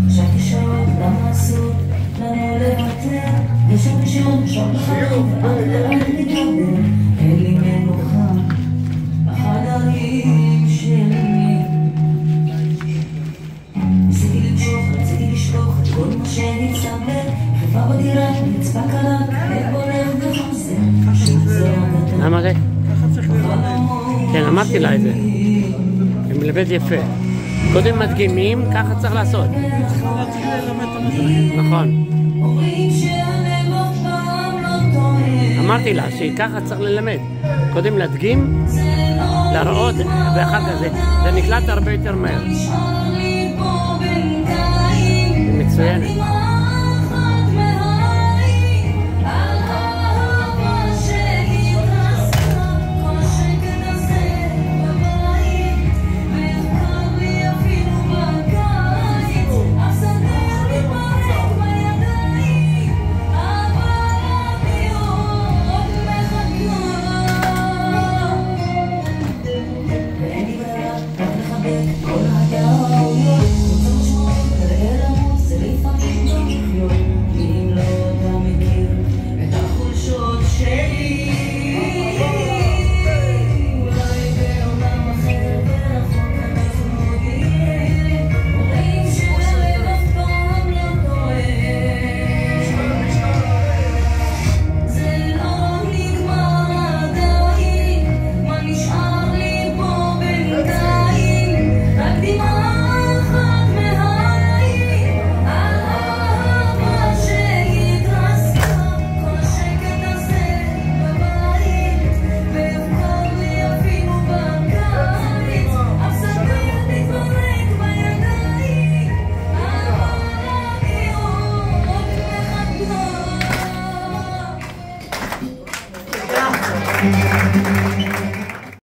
חשבתי שעוד למה אסור לנו לוותר, ושם שום חלום ועד לאט לדבר, אין לי מנוחה בחדרים שלי. ניסיתי למשוך, רציתי לשלוח את כל מה שהצטבר, חיפה בדירה, נצפה קלה, ובולך וחוזר, שוב זה הגדה. למה זה? כן, אמרתי לה את זה. היא מלמד יפה. קודם מדגימים, ככה צריך לעשות. נכון. אמרתי לה שככה צריך ללמד. קודם להדגים, להראות, ואחר כך זה נקלט הרבה יותר מהר. היא מצוינת. Thank you.